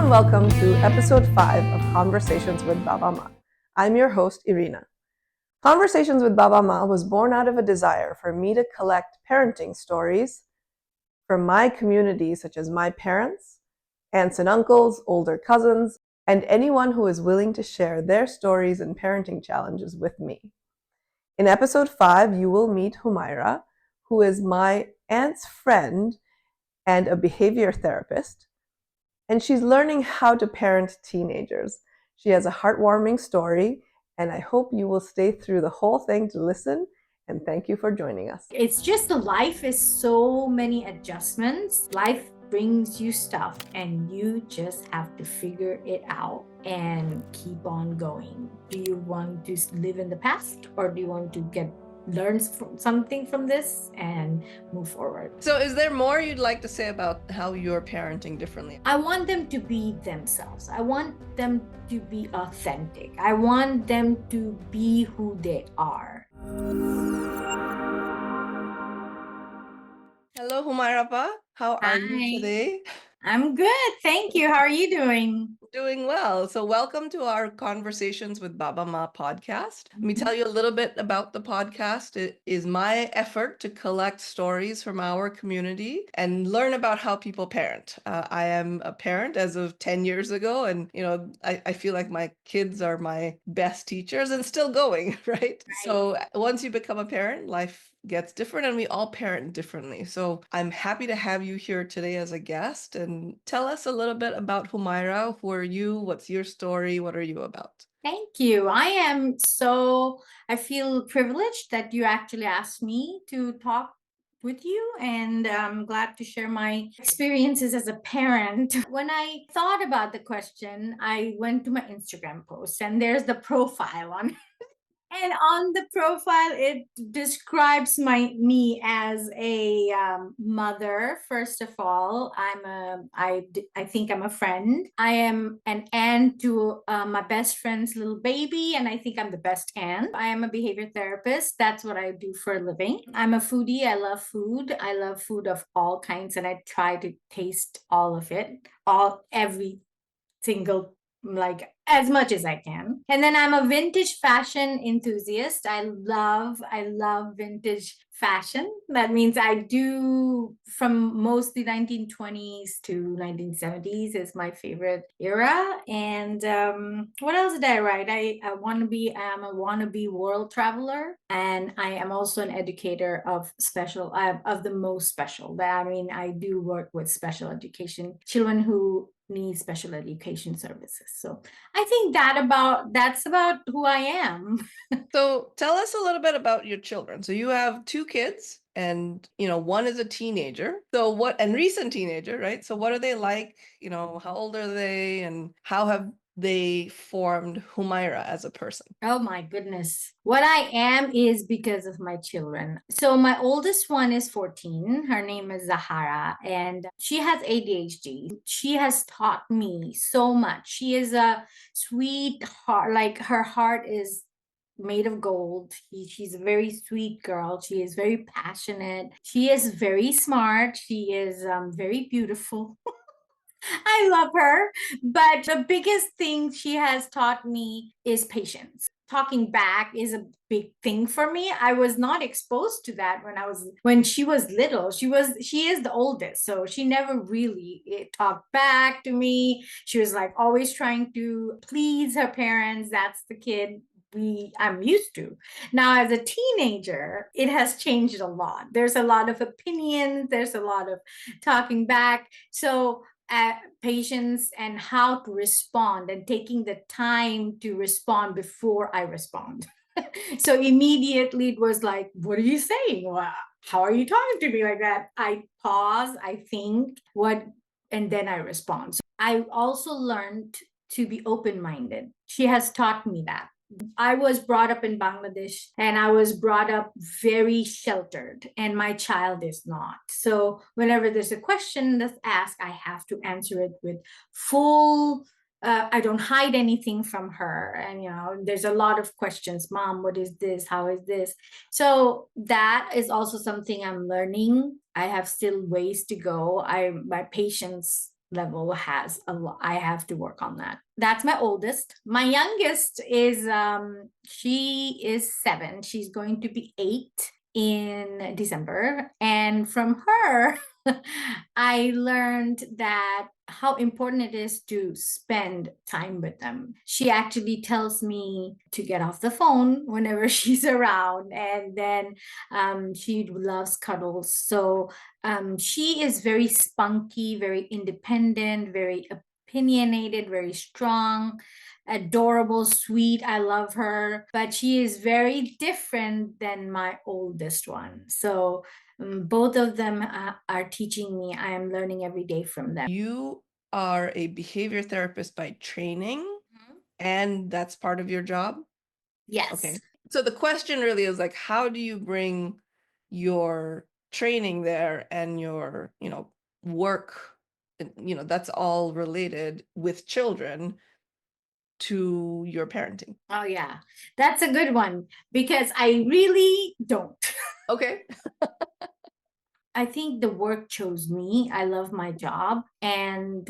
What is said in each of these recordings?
and welcome to episode 5 of Conversations with Baba-Maa. I'm your host, Irina. Conversations with Baba-Maa was born out of a desire for me to collect parenting stories from my community, such as my parents, aunts and uncles, older cousins, and anyone who is willing to share their stories and parenting challenges with me. In episode 5, you will meet Humaira, who is my aunt's friend and a behavior therapist, and she's learning how to parent teenagers. She has a heartwarming story, and I hope you will stay through the whole thing to listen, and thank you for joining us. It's just life is so many adjustments. Life brings you stuff and you just have to figure it out and keep on going. Do you want to live in the past, or do you want to learn something from this and move forward? So is there more you'd like to say about how you're parenting differently? I want them to be themselves. I want them to be authentic. I want them to be who they are. Hello, Humaira. How are you today? I'm good. Thank you. How are you doing? Doing well. So welcome to our Conversations with Baba-Maa podcast. Let me tell you a little bit about the podcast. It is my effort to collect stories from our community and learn about how people parent. I am a parent as of 10 years ago, and I feel like my kids are my best teachers and still going, right? So once you become a parent, life gets different and we all parent differently. So I'm happy to have you here today as a guest, and tell us a little bit about Humaira. Who are you? What's your story? What are you about? Thank you. I feel privileged that you actually asked me to talk with you, and I'm glad to share my experiences as a parent. When I thought about the question, I went to my Instagram post, and there's the profile on. And on the profile, it describes me as a mother. First of all, I think I'm a friend. I am an aunt to my best friend's little baby, and I think I'm the best aunt. I am a behavior therapist. That's what I do for a living. I'm a foodie. I love food. I love food of all kinds, and I try to taste all of it, every single, like, as much as I can. And then I'm a vintage fashion enthusiast. I love vintage fashion. That means I do from mostly 1920s to 1970s is my favorite era. And what else did I write? I want to be I'm a wannabe world traveler, and I am also an educator of the most special. I mean, I do work with special education children who need special education services. So I think that's about who I am. So tell us a little bit about your children. So you have 2 kids, and one is a teenager. And recent teenager, right? So what are they like? How old are they, and how have they formed Humaira as a person? Oh my goodness. What I am is because of my children. So my oldest one is 14. Her name is Zahara, and she has ADHD. She has taught me so much. She is a sweet heart, like her heart is made of gold. She's a very sweet girl. She is very passionate. She is very smart. She is very beautiful. I love her. But the biggest thing she has taught me is patience. Talking back is a big thing for me. I was not exposed to that when she was little. She is the oldest, so she never really talked back to me. She was like always trying to please her parents. That's the kid I'm used to. Now, as a teenager, it has changed a lot. There's a lot of opinions, there's a lot of talking back. So patience and how to respond, and taking the time to respond before I respond. So immediately it was like, what are you saying? Well, how are you talking to me like that? I pause, I think, and then I respond. So I also learned to be open-minded. She has taught me that. I was brought up in Bangladesh, and I was brought up very sheltered, and my child is not. So whenever there's a question that's asked, I have to answer it with full. I don't hide anything from her. And, there's a lot of questions. Mom, what is this? How is this? So that is also something I'm learning. I have still ways to go. My patience level has a lot. I have to work on that. That's my oldest. My youngest is she is 7. She's going to be 8 in December. And from her, I learned that how important it is to spend time with them. She actually tells me to get off the phone whenever she's around, and then she loves cuddles. So she is very spunky, very independent, very opinionated, very strong, adorable, sweet. I love her, but she is very different than my oldest one. So both of them are teaching me. I am learning every day from them. You are a behavior therapist by training, and that's part of your job? Yes. Okay. So the question really is like, how do you bring your training there and your, work, that's all related with children to your parenting? Oh, yeah. That's a good one because I really don't. Okay. I think the work chose me. I love my job, and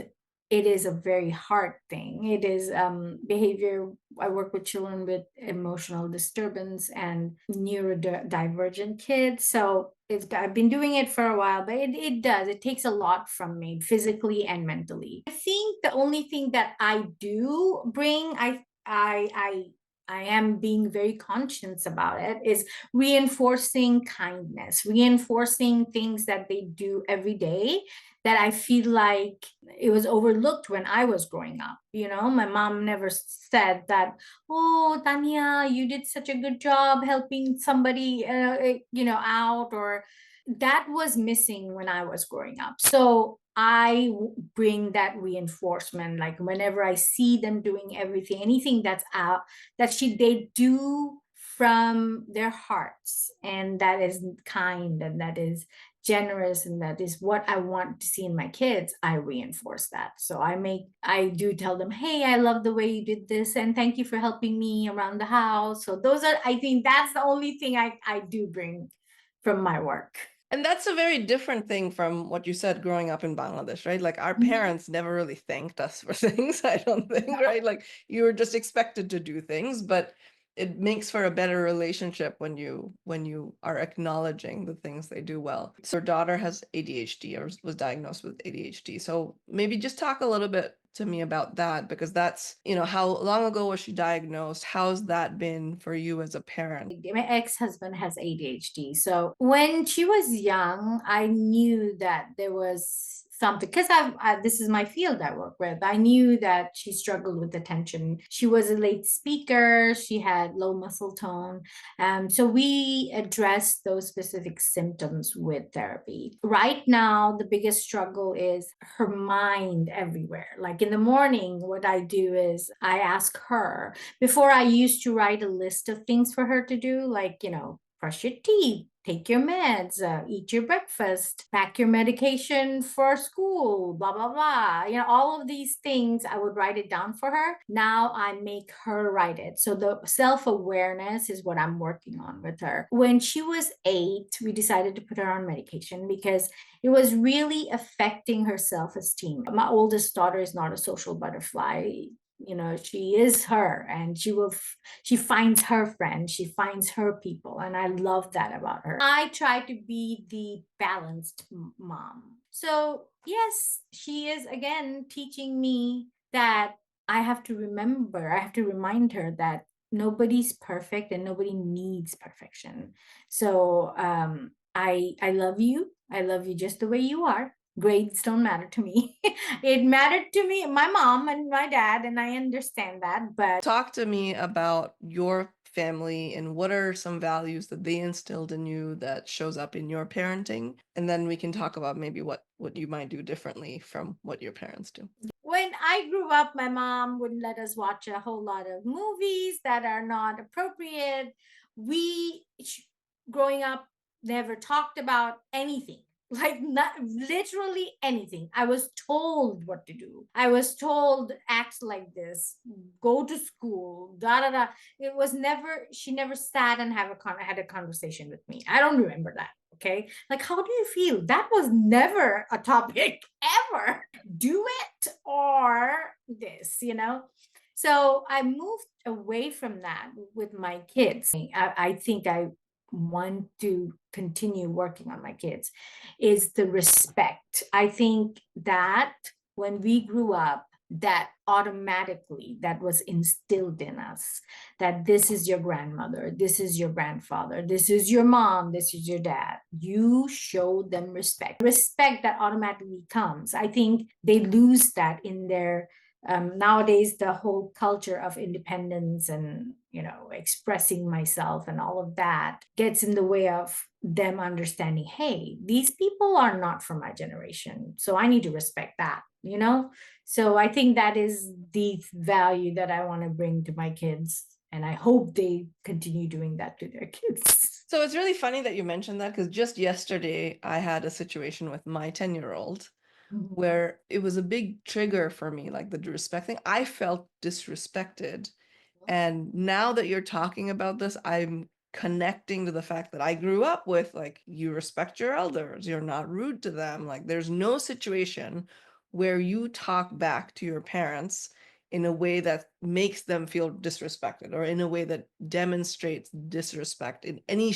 it is a very hard thing. It is behavior. I work with children with emotional disturbance and neurodivergent kids. So I've been doing it for a while, but it does. It takes a lot from me physically and mentally. I think the only thing that I do bring, I am being very conscious about it, is reinforcing kindness, reinforcing things that they do every day that I feel like it was overlooked when I was growing up. My mom never said that, oh, Tanya, you did such a good job helping somebody, out, or that was missing when I was growing up. So I bring that reinforcement, like whenever I see them doing everything, anything that's out, they do from their hearts, and that is kind, and that is generous, and that is what I want to see in my kids. I reinforce that. So I do tell them, hey, I love the way you did this, and thank you for helping me around the house. So those are, I think that's the only thing I do bring from my work. And that's a very different thing from what you said growing up in Bangladesh, right? Like our Mhm. parents never really thanked us for things, I don't think, right? Like you were just expected to do things, but it makes for a better relationship when you are acknowledging the things they do well. So your daughter has ADHD or was diagnosed with ADHD. So maybe just talk a little bit to me about that, because that's, how long ago was she diagnosed? How's that been for you as a parent? My ex-husband has ADHD. So when she was young, I knew that there was something, because this is my field I work with. I knew that she struggled with attention. She was a late speaker. She had low muscle tone. So we addressed those specific symptoms with therapy. Right now, the biggest struggle is her mind everywhere. Like in the morning, what I do is I ask her, before I used to write a list of things for her to do, like, brush your teeth, take your meds, eat your breakfast, pack your medication for school, blah, blah, blah. All of these things, I would write it down for her. Now I make her write it. So the self-awareness is what I'm working on with her. When she was 8, we decided to put her on medication because it was really affecting her self-esteem. My oldest daughter is not a social butterfly. She is her, and she finds her friends, she finds her people, and I love that about her. I try to be the balanced mom. So yes, she is again teaching me that I have to remind her that nobody's perfect and nobody needs perfection. So I love you. I love you just the way you are. Grades don't matter to me. It mattered to me, my mom and my dad, and I understand that. But Talk to me about your family and what are some values that they instilled in you that shows up in your parenting, and then we can talk about maybe what you might do differently from what your parents do. when I grew up, my mom wouldn't let us watch a whole lot of movies that are not appropriate. We, growing up, never talked about anything. Like, not literally anything. I was told what to do. I was told, act like this, go to school, da da da. It was never, she never sat and had a conversation with me. I don't remember that. Okay. Like, how do you feel? That was never a topic ever. Do it or this, So I moved away from that with my kids. I think I want to continue working on my kids is the respect. I think that when we grew up, that automatically that was instilled in us, that this is your grandmother, this is your grandfather, this is your mom, this is your dad. You show them respect that automatically comes. I think they lose that in their nowadays. The whole culture of independence and expressing myself and all of that gets in the way of them understanding, hey, these people are not from my generation, so I need to respect that. So I think that is the value that I want to bring to my kids, and I hope they continue doing that to their kids. So it's really funny that you mentioned that, because just yesterday I had a situation with my 10-year-old where it was a big trigger for me, like the respect thing. I felt disrespected. And now that you're talking about this, I'm connecting to the fact that I grew up with, like, you respect your elders, you're not rude to them. Like, there's no situation where you talk back to your parents in a way that makes them feel disrespected, or in a way that demonstrates disrespect in any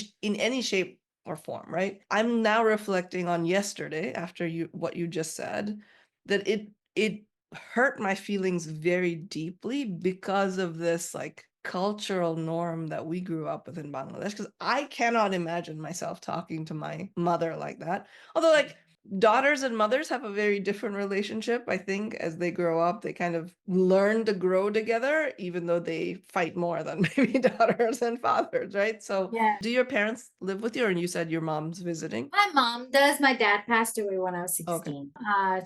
shape or form, right? I'm now reflecting on yesterday after what you just said, that it hurt my feelings very deeply because of this, like, cultural norm that we grew up with in Bangladesh. Because I cannot imagine myself talking to my mother like that. Although, like, daughters and mothers have a very different relationship. I think as they grow up, they kind of learn to grow together, even though they fight more than maybe daughters and fathers, right? So Yeah. do your parents live with you? Or you said your mom's visiting? My mom does. My dad passed away when I was Okay. 16.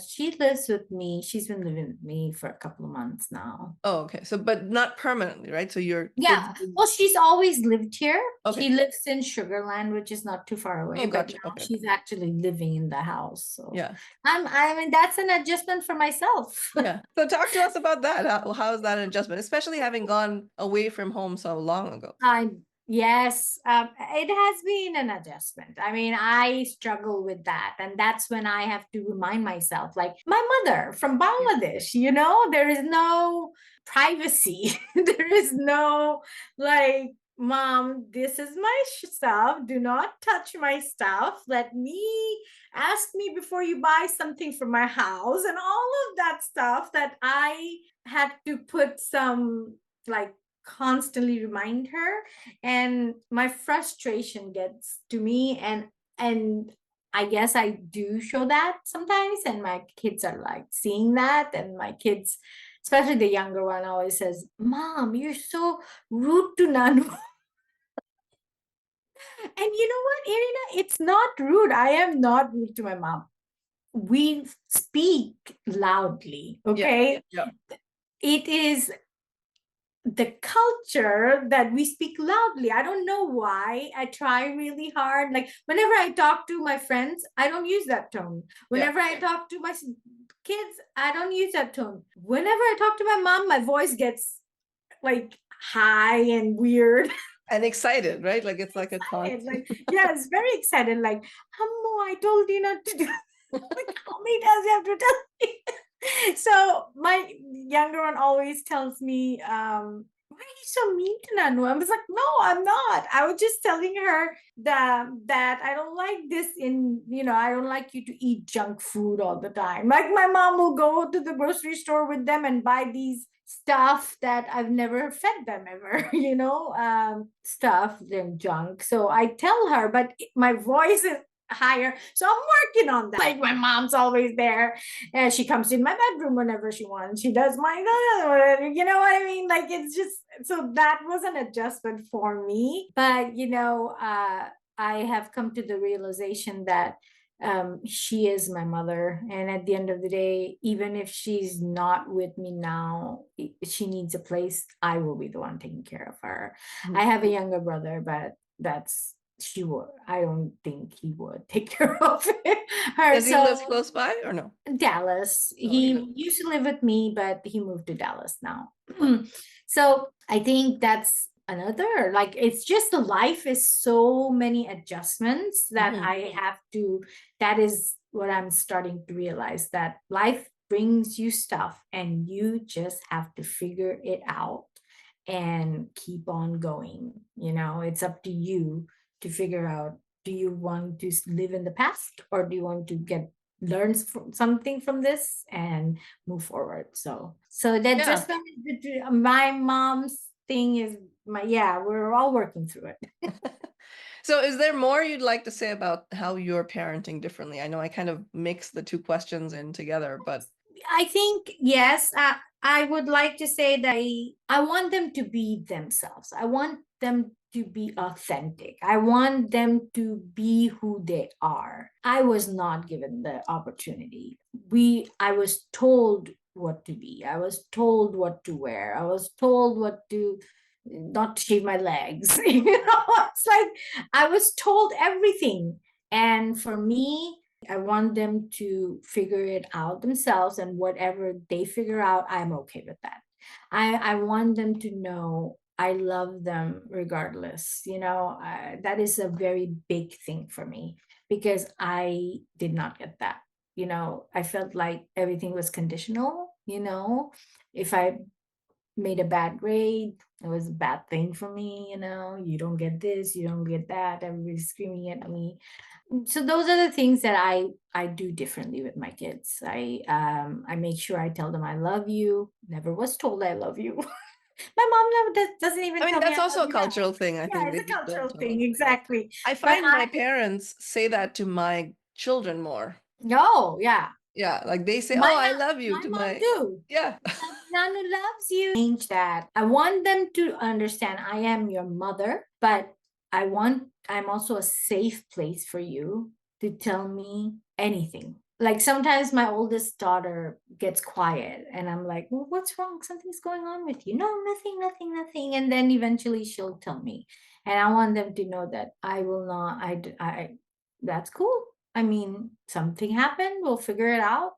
She lives with me. She's been living with me for a couple of months now. Oh, okay. So, but not permanently, right? So your kids. Yeah. Well, she's always lived here. Okay. She lives in Sugarland, which is not too far away, Oh, but gotcha. now Okay. she's actually living in the house. So Yeah. I mean, that's an adjustment for myself. Yeah. So talk to us about that. How is that an adjustment, especially having gone away from home so long ago? Yes, it has been an adjustment. I mean, I struggle with that. And that's when I have to remind myself, like, my mother from Bangladesh, there is no privacy. There is no, like, mom, this is my stuff. Do not touch my stuff. Ask me before you buy something for my house, and all of that stuff that I had to put some, like, constantly remind her, and my frustration gets to me, and I guess I do show that sometimes, and my kids are like seeing that, and my kids, especially the younger one, always says, "Mom, you're so rude to Nanu." And you know what, Irina, it's not rude. I am not rude to my mom. We speak loudly, okay? Yeah. It is the culture that we speak loudly. I don't know why. I try really hard. Like, whenever I talk to my friends, I don't use that tone. Whenever I talk to my kids, I don't use that tone. Whenever I talk to my mom, my voice gets, like, high and weird. And excited, right? Like, it's like a Excited, constant. like, yeah, it's very excited. Like, Ammo, I told you not to do. Like, how many times you have to tell me? So my younger one always tells me, why are you so mean to Nanu? I was like, no, I'm not. I was just telling her that I don't like this I don't like you to eat junk food all the time. Like, my mom will go to the grocery store with them and buy these stuff that I've never fed them ever, stuff and junk. So I tell her, but my voice is higher. So I'm working on that. Like, my mom's always there, and she comes in my bedroom whenever she wants. She does my, you know what I mean? Like, it's just, so that was an adjustment for me. But I have come to the realization that she is my mother, and at the end of the day, even if she's not with me now, she needs a place, I will be the one taking care of her. I have a younger brother, but I don't think he would take care of her. Does he live close by or no? Dallas. Oh, He used to live with me, but he moved to Dallas now. So I think that's another. Like, it's just the life is so many adjustments that I have to, that is what I'm starting to realize, that life brings you stuff and you just have to figure it out and keep on going. It's up to you to figure out, do you want to live in the past, or do you want to learn something from this and move forward? So that just my mom's thing is yeah, we're all working through it. So is there more you'd like to say about how you're parenting differently? I know I kind of mixed the two questions in together, but I think, yes, I would like to say that I want them to be themselves. I want them to be authentic. I want them to be who they are. I was not given the opportunity. I was told what to be. I was told what to wear. I was told what to not to shave my legs. It's like I was told everything. And for me, I want them to figure it out themselves, and whatever they figure out, I'm okay with that. I want them to know I love them regardless. That is a very big thing for me, because I did not get that. I felt like everything was conditional. If I made a bad grade, it was a bad thing for me. You don't get this, you don't get that, everybody's screaming at me. So those are the things that I do differently with my kids. I make sure I tell them I love you. Never was told I love you. My mom never doesn't even I mean, tell me that's I also love a you back. cultural thing. I Yeah, think it's they a just don't cultural tell thing, us. exactly. I But find my parents say that to my children more. no, yeah. Yeah, like they say, My "Oh, I love you" my to mom my do. yeah. Nanu loves you. Change that. I want them to understand I am your mother, but I'm also a safe place for you to tell me anything. Like, sometimes my oldest daughter gets quiet and I'm like, well, what's wrong? Something's going on with you. No, nothing, nothing, nothing. And then eventually she'll tell me. And I want them to know that I will not, that's cool. I mean, something happened, we'll figure it out.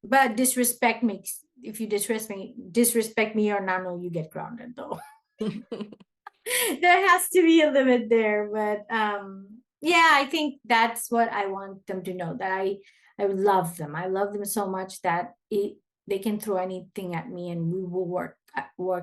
But disrespect makes, if you disrespect me or Nano, you get grounded though. There has to be a limit there. But yeah, I think that's what I want them to know, that I love them. I love them so much that they can throw anything at me and we will work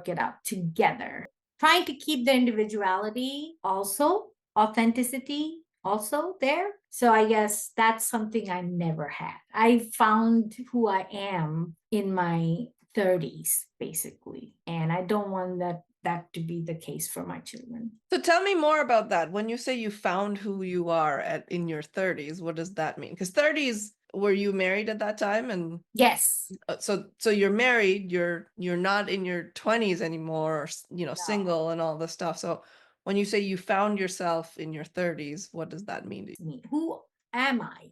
it out together. Trying to keep the individuality, also authenticity also there. So I guess that's something I never had. I found who I am in my 30s, basically. And I don't want that to be the case for my children. So tell me more about that. When you say you found who you are in your 30s, what does that mean? Because 30s, were you married at that time? And Yes. so you're married, you're not in your 20s anymore, No. single and all this stuff. So when you say you found yourself in your 30s, what does that mean to you? Me. Who am I?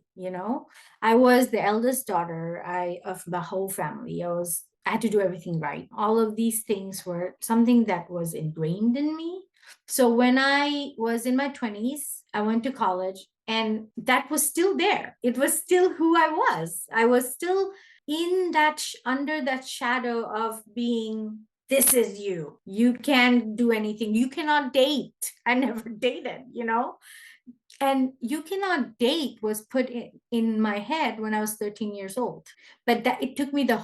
I was the eldest daughter of the whole family. I had to do everything right. All of these things were something that was ingrained in me. So when I was in my 20s, I went to college and that was still there. It was still who I was. I was still in under that shadow of being, this is you. You can't do anything. You cannot date. I never dated. And you cannot date was put in my head when I was 13 years old. But that it took me my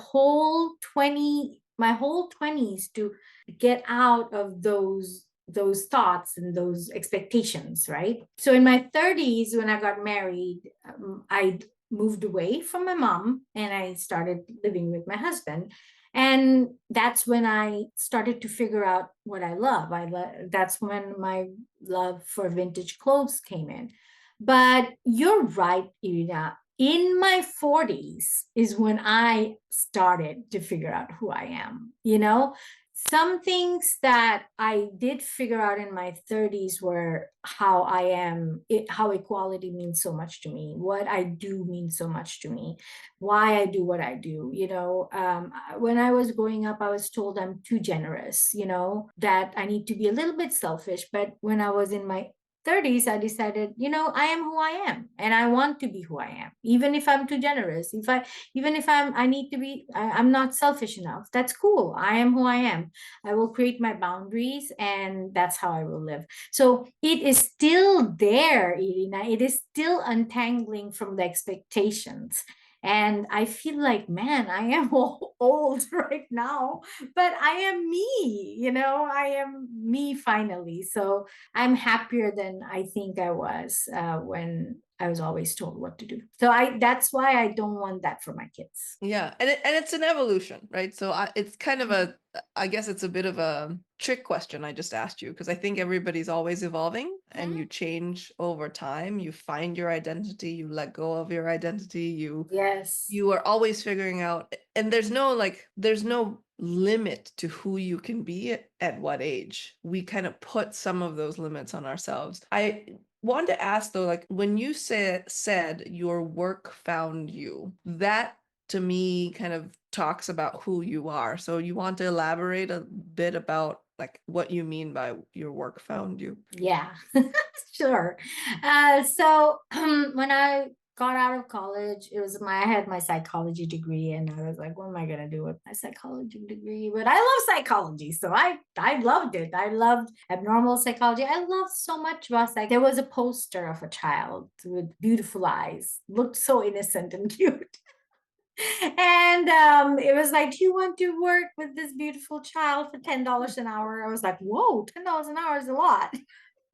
whole 20s to get out of those thoughts and those expectations, right? So in my 30s, when I got married, I moved away from my mom and I started living with my husband. And that's when I started to figure out what I love. That's when my love for vintage clothes came in. But you're right, Irina. In my 40s is when I started to figure out who I am. Some things that I did figure out in my 30s were how I am, how equality means so much to me, what I do means so much to me, why I do what I do. When I was growing up, I was told I'm too generous, that I need to be a little bit selfish. But when I was in my 30s, I decided, I am who I am, and I want to be who I am. Even if I'm too generous, even if I need to be, I'm not selfish enough. That's cool. I am who I am. I will create my boundaries, and that's how I will live. So it is still there, Irina. It is still untangling from the expectations. And I feel like, man, I am old right now, but I am me, I am me finally. So I'm happier than I think I was when I was always told what to do. So that's why I don't want that for my kids. Yeah, and it's an evolution, right? So it's kind of I guess it's a bit of a trick question I just asked you, because I think everybody's always evolving and you change over time. You find your identity, you let go of your identity, Yes. you are always figuring out, and there's no limit to who you can be at what age. We kind of put some of those limits on ourselves. I wanted to ask though, like when you said your work found you, that to me kind of talks about who you are. So you want to elaborate a bit about like what you mean by your work found you? Yeah, sure. So when I got out of college, I had my psychology degree, and I was like, what am I gonna do with my psychology degree? But I love psychology, so I loved it. I loved abnormal psychology. I loved so much about there was a poster of a child with beautiful eyes, looked so innocent and cute. And it was like, do you want to work with this beautiful child for $10 an hour? I was like, whoa, $10 an hour is a lot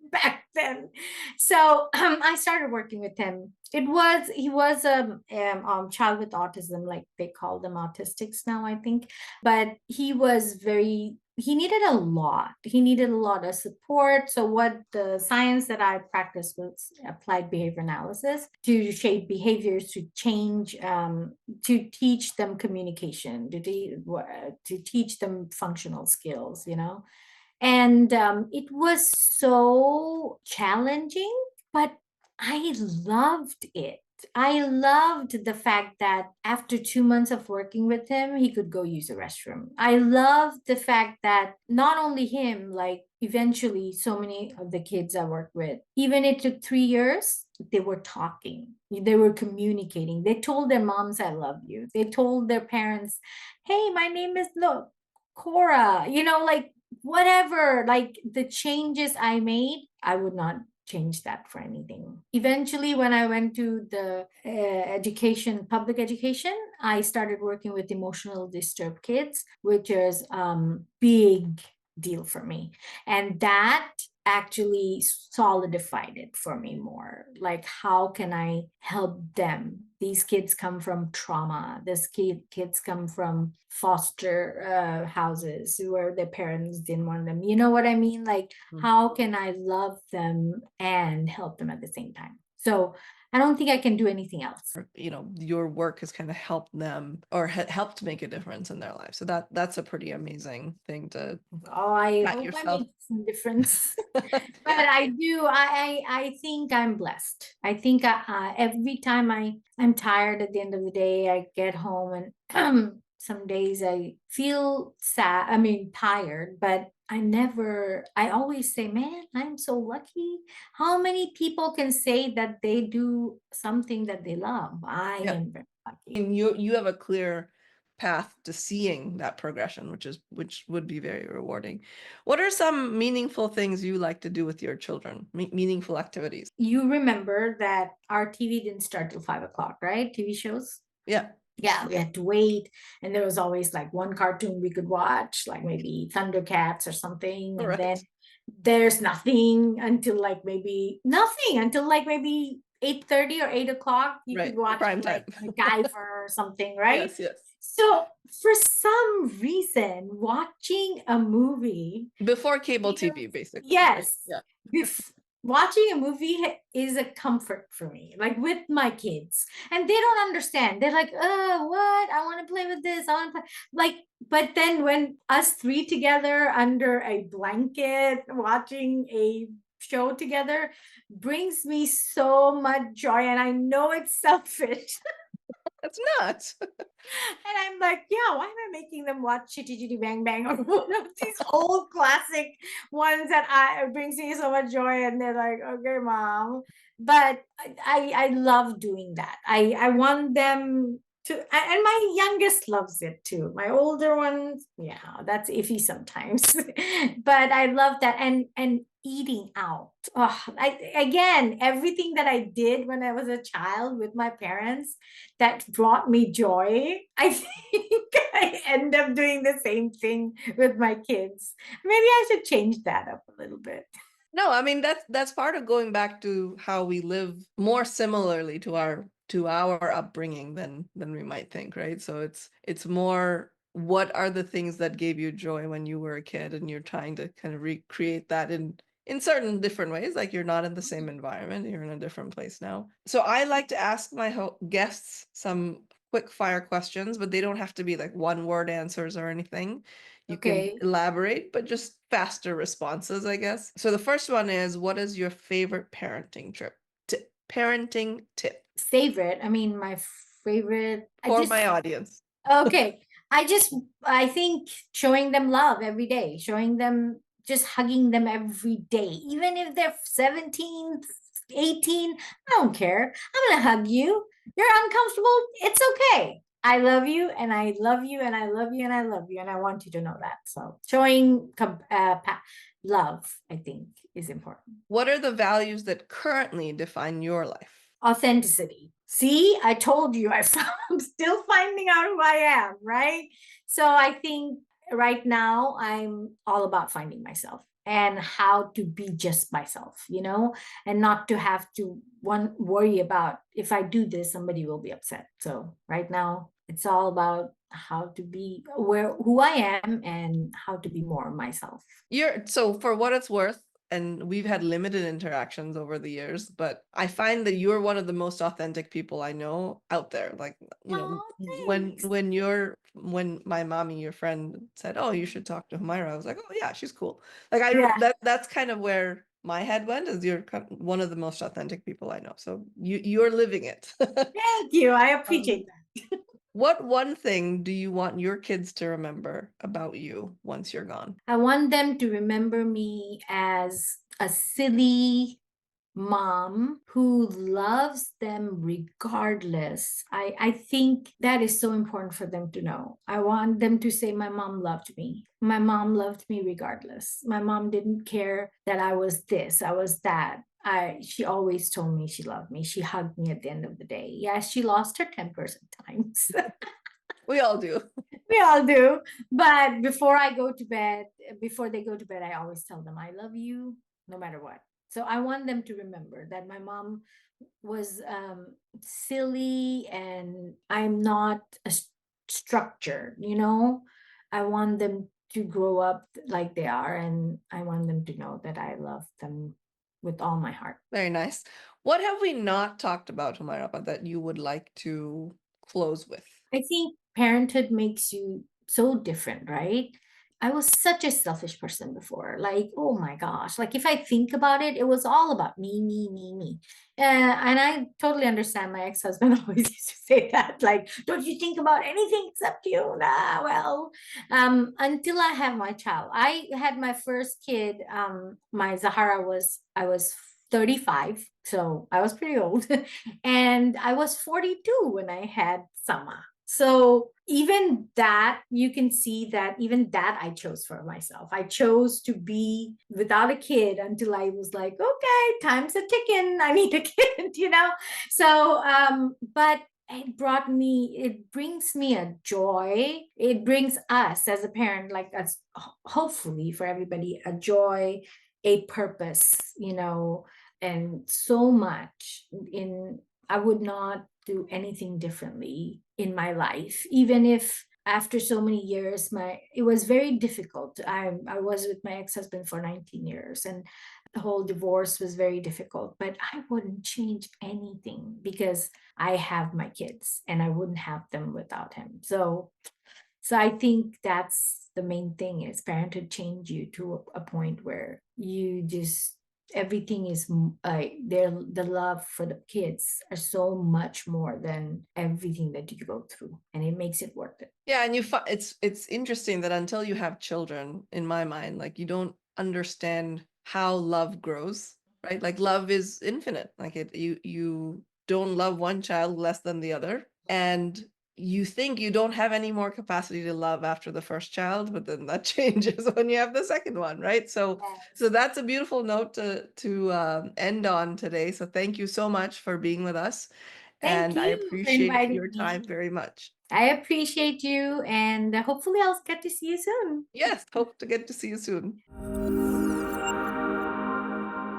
back then. So I started working with him. He was a child with autism, like they call them autistics now, I think. But he needed a lot. He needed a lot of support. So what the science that I practiced was applied behavior analysis to shape behaviors, to change, to teach them communication, to teach them functional skills, and it was so challenging, but I loved it. I loved the fact that after 2 months of working with him, he could go use the restroom. I loved the fact that not only him, like eventually so many of the kids I worked with, even it took 3 years, they were talking, they were communicating. They told their moms, I love you. They told their parents, hey, my name is, look, Cora, like whatever, like the changes I made, I would not change that for anything. Eventually, when I went to the public education, I started working with emotional disturbed kids, which is big deal for me. And that actually solidified it for me more. Like, how can I help them? These kids come from trauma. Kids come from foster houses where their parents didn't want them. You know what I mean? Like, how can I love them and help them at the same time? So I don't think I can do anything else. Your work has kind of helped them or helped make a difference in their life. So that's a pretty amazing thing to I pat hope I yourself. make some difference. But I do. I think I'm blessed. I think every time I'm tired at the end of the day, I get home and some days I feel sad. I mean, tired, but I always say, man, I'm so lucky. How many people can say that they do something that they love? I Yeah. am very lucky. And you have a clear path to seeing that progression, which would be very rewarding. What are some meaningful things you like to do with your children? Meaningful activities? You remember that our TV didn't start till 5 o'clock, right? TV shows. Yeah. Yeah, we had to wait, and there was always like one cartoon we could watch, like maybe Thundercats or something, and then Right. there's nothing until like maybe 8:30 or 8 o'clock. You could Right. watch Prime like time. MacGyver or something, right? Yes, yes. So for some reason, watching a movie, Before cable TV, basically. Right? yes, Yeah. watching a movie is a comfort for me, like with my kids, and they don't understand. They're like, oh, what, I want to play with this, I want to play, like, but then when us three together under a blanket watching a show together brings me so much joy, and I know it's selfish. That's not. And I'm like, yeah, why am I making them watch Chitty Chitty Bang Bang or one of these old classic ones that brings me so much joy? And they're like, okay, mom. But I love doing that. I want them to, and my youngest loves it too. My older ones, yeah, that's iffy sometimes. But I love that. And eating out. Oh, again, everything that I did when I was a child with my parents that brought me joy, I think I end up doing the same thing with my kids. Maybe I should change that up a little bit. No, I mean that's part of going back to how we live more similarly to our upbringing than we might think, right? So it's more what are the things that gave you joy when you were a kid, and you're trying to kind of recreate that in certain different ways. Like you're not in the same environment, you're in a different place now. So I like to ask my guests some quick fire questions, but they don't have to be like one word answers or anything. You can Okay. elaborate, but just faster responses, I guess. So the first one is, what is your favorite parenting parenting tip Favorite. I mean, my favorite. I for just my audience? Okay. I think showing them love every day, showing them, just hugging them every day, even if they're 17, 18, I don't care. I'm going to hug you. You're uncomfortable. It's okay. I love you and I love you and I love you and I love you. And I want you to know that. So showing love, I think, is important. What are the values that currently define your life? Authenticity. See, I told you, I'm still finding out who I am, right? So I think right now I'm all about finding myself and how to be just myself, and not to have to worry about, if I do this, somebody will be upset. So right now it's all about how to be who I am and how to be more myself. So for what it's worth, and we've had limited interactions over the years, but I find that you're one of the most authentic people I know out there. Like, Oh, when thanks. when my mommy, your friend, said, "Oh, you should talk to Humaira," I was like, "Oh yeah, she's cool." Like Yeah. that's kind of where my head went, is you're one of the most authentic people I know. So you're living it. Thank you. I Um, appreciate that. what one thing do you want your kids to remember about you once you're gone? I want them to remember me as a silly mom who loves them regardless. I think that is so important for them to know. I want them to say, my mom loved me. My mom loved me regardless. My mom didn't care that I was this, I was that. She always told me she loved me. She hugged me at the end of the day. Yes, she lost her temper sometimes. We all do. We all do. But before they go to bed, I always tell them, I love you no matter what. So I want them to remember that my mom was silly and I'm not structured. I want them to grow up like they are, and I want them to know that I love them with all my heart. Very nice. What have we not talked about, Humaira, that you would like to close with? I think parenthood makes you so different, right? I was such a selfish person before. Like, oh my gosh. Like, if I think about it, it was all about me, me, me, me. And I totally understand. My ex husband always used to say that. Like, don't you think about anything except you? Nah, well, until I have my child. I had my first kid. My Zahara I was 35. So I was pretty old. And I was 42 when I had Sama. So even that, you can see that even that I chose for myself. I chose to be without a kid until I was like, okay, time's a ticking. I need a kid. So, but it brings me a joy. It brings us as a parent, like us, hopefully for everybody, a joy, a purpose, and so much in I would not do anything differently in my life, even if after so many years it was very difficult. I was with my ex-husband for 19 years, and the whole divorce was very difficult, but I wouldn't change anything because I have my kids and I wouldn't have them without him. So I think that's the main thing, is parenthood change you to a point where you just everything is the love for the kids are so much more than everything that you go through, and it makes it worth it. Yeah, and it's interesting that until you have children, in my mind, like you don't understand how love grows, right? Like love is infinite. Like you don't love one child less than the other, and you think you don't have any more capacity to love after the first child, but then that changes when you have the second one, right? So Yes. that's a beautiful note to end on today. So thank you so much for being with us, Thank and I you for appreciate inviting your me. time very much. I appreciate you, and hopefully I'll get to see you soon. Yes, hope to get to see you soon.